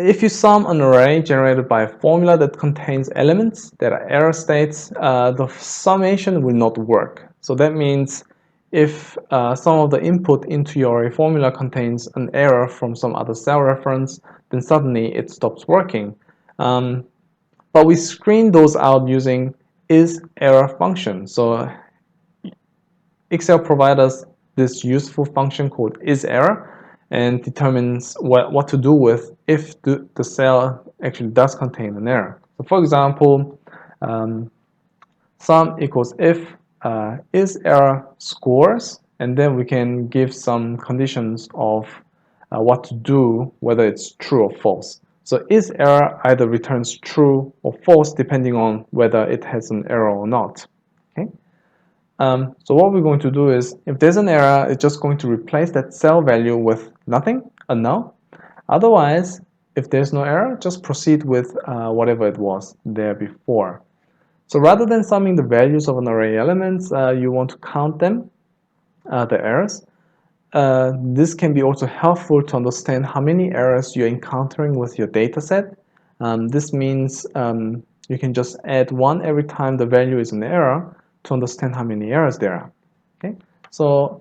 if you sum an array generated by a formula that contains elements that are error states, the summation will not work. So that means if some of the input into your array formula contains an error from some other cell reference, then suddenly it stops working. But we screen those out using isError function. So Excel provides us this useful function called isError and determines what to do with if the cell actually does contain an error. So for example, sum equals if isError scores, and then we can give some conditions of what to do, whether it's true or false. So isError either returns true or false depending on whether it has an error or not. Okay. So what we're going to do is, if there's an error, it's just going to replace that cell value with nothing, a null. Otherwise, if there's no error, just proceed with whatever it was there before. So rather than summing the values of an array elements, you want to count them, the errors. This can be also helpful to understand how many errors you're encountering with your data set. This means you can just add one every time the value is an error to understand how many errors there are. Okay, so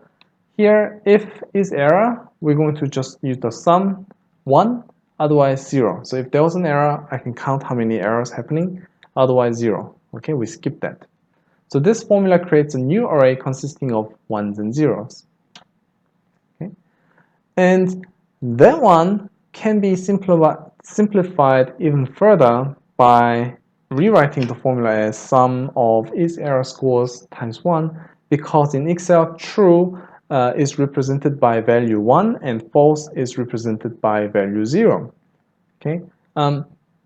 here, if isError, we're going to just use the sum 1, otherwise 0. So if there was an error, I can count how many errors happening, otherwise 0. Okay, we skip that. So this formula creates a new array consisting of 1s and 0s. Okay, and that one can be simplified even further by rewriting the formula as sum of isError scores times 1, because in Excel, true is represented by value 1 and false is represented by value 0. Okay,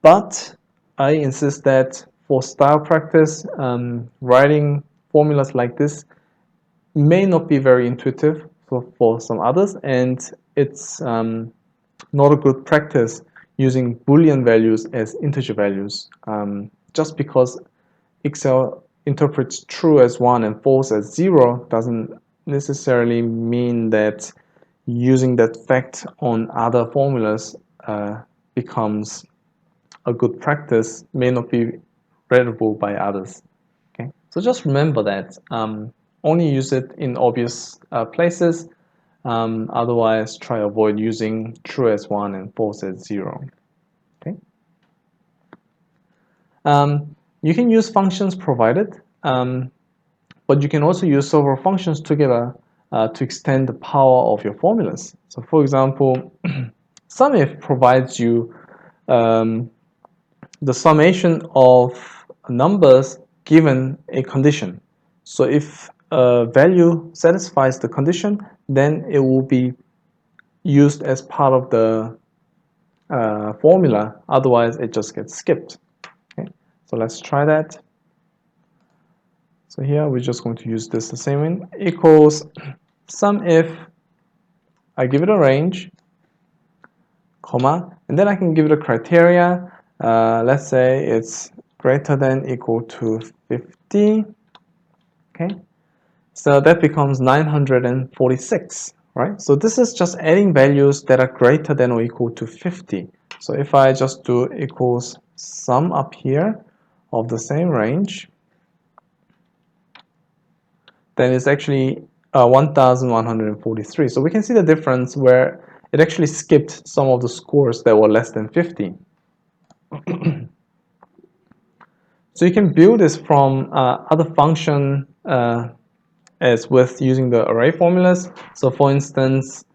but I insist that for style practice, writing formulas like this may not be very intuitive for some others, and it's not a good practice using Boolean values as integer values. Just because Excel interprets true as 1 and false as 0 doesn't necessarily mean that using that fact on other formulas becomes a good practice, may not be readable by others. Okay, so just remember that. Only use it in obvious places. Otherwise, try avoid using true as 1 and false as 0. Okay. You can use functions provided, but you can also use several functions together to extend the power of your formulas. So for example, SUMIF provides you the summation of numbers given a condition. So if a value satisfies the condition, then it will be used as part of the formula. Otherwise, it just gets skipped. Okay, so let's try that. So here we're just going to use this the same way. Equals SUMIF, I give it a range, comma, and then I can give it a criteria. Let's say it's greater than equal to 50. Okay, so that becomes 946, right? So this is just adding values that are greater than or equal to 50. So if I just do equals sum up here of the same range, then it's actually 1143. So we can see the difference where it actually skipped some of the scores that were less than 50. So you can build this from other function as with using the array formulas. So for instance,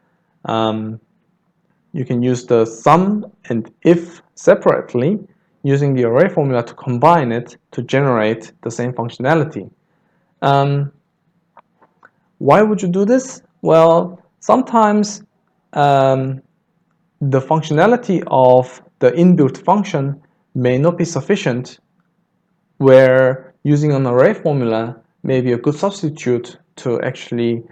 you can use the sum and if separately using the array formula to combine it to generate the same functionality. Why would you do this? Well, sometimes the functionality of the inbuilt function may not be sufficient, where using an array formula may be a good substitute to actually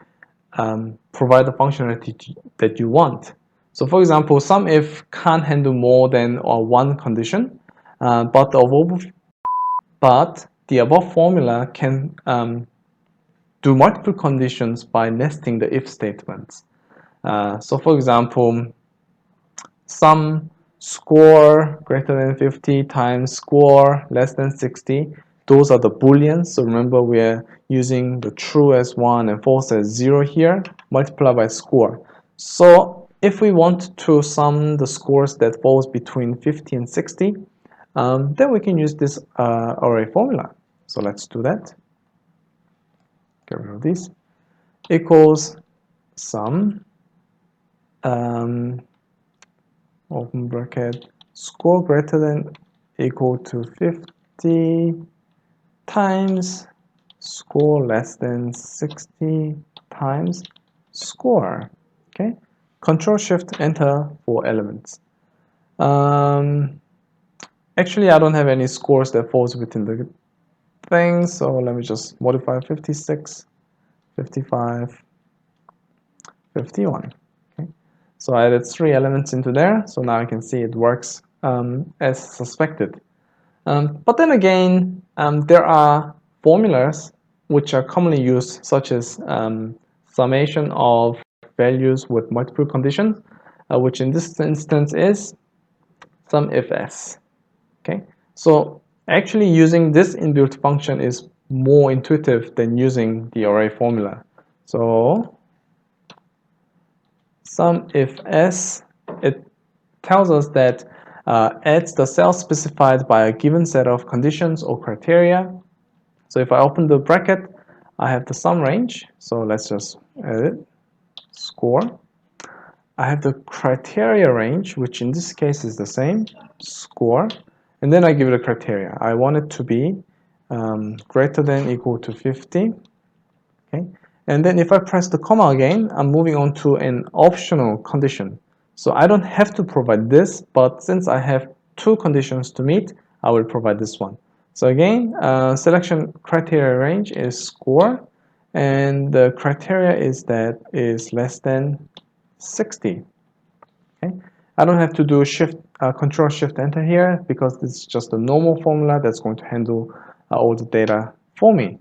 provide the functionality that you want. So for example, SUMIF can't handle more than one condition, but the above formula can do multiple conditions by nesting the if statements. So for example, sum score greater than 50 times score less than 60. Those are the booleans. So remember, we're using the true as 1 and false as 0 here, multiplied by score. So if we want to sum the scores that falls between 50 and 60, then we can use this array formula. So let's do that. Get rid of this. Equals sum, open bracket, score greater than equal to 50 times score less than 60 times score. Okay, Control Shift Enter for elements. Actually, I don't have any scores that falls within the thing, so let me just modify 56, 55, 51. Okay, so I added 3 elements into there, so now I can see it works as suspected. But then again, there are formulas which are commonly used, such as summation of values with multiple conditions, which in this instance is sum if s. Okay, so actually using this inbuilt function is more intuitive than using the array formula. So sum if s, it tells us that adds the cell specified by a given set of conditions or criteria. So if I open the bracket, I have the sum range. So let's just edit score. I have the criteria range, which in this case is the same, score. And then I give it a criteria. I want it to be greater than equal to 50. Okay. And then if I press the comma again, I'm moving on to an optional condition. So I don't have to provide this, but since I have 2 conditions to meet, I will provide this one. So again, selection criteria range is score, and the criteria is that is less than 60. Okay, I don't have to do Control Shift Enter here because this is just a normal formula that's going to handle all the data for me.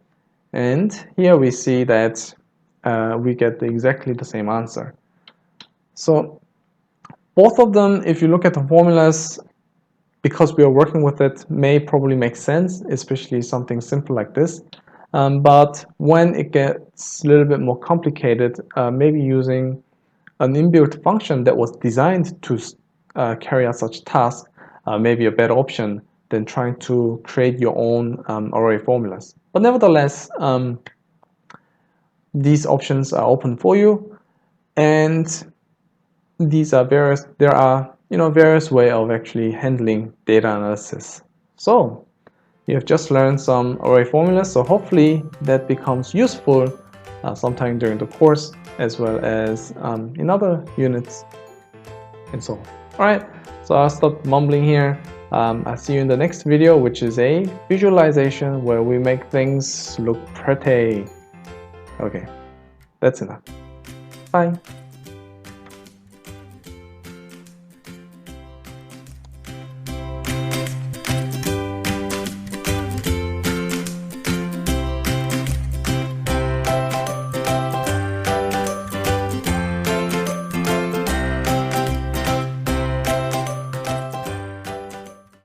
And here we see that we get exactly the same answer. So both of them, if you look at the formulas, because we are working with it, may probably make sense, especially something simple like this. But when it gets a little bit more complicated, maybe using an inbuilt function that was designed to carry out such tasks may be a better option than trying to create your own array formulas. But nevertheless, these options are open for you, and these are there are various ways of actually handling data analysis. So you have just learned some array formulas, so hopefully that becomes useful sometime during the course, as well as in other units and so on. Alright, so I'll stop mumbling here. I'll see you in the next video, which is a visualization where we make things look pretty. Okay, that's enough. Bye.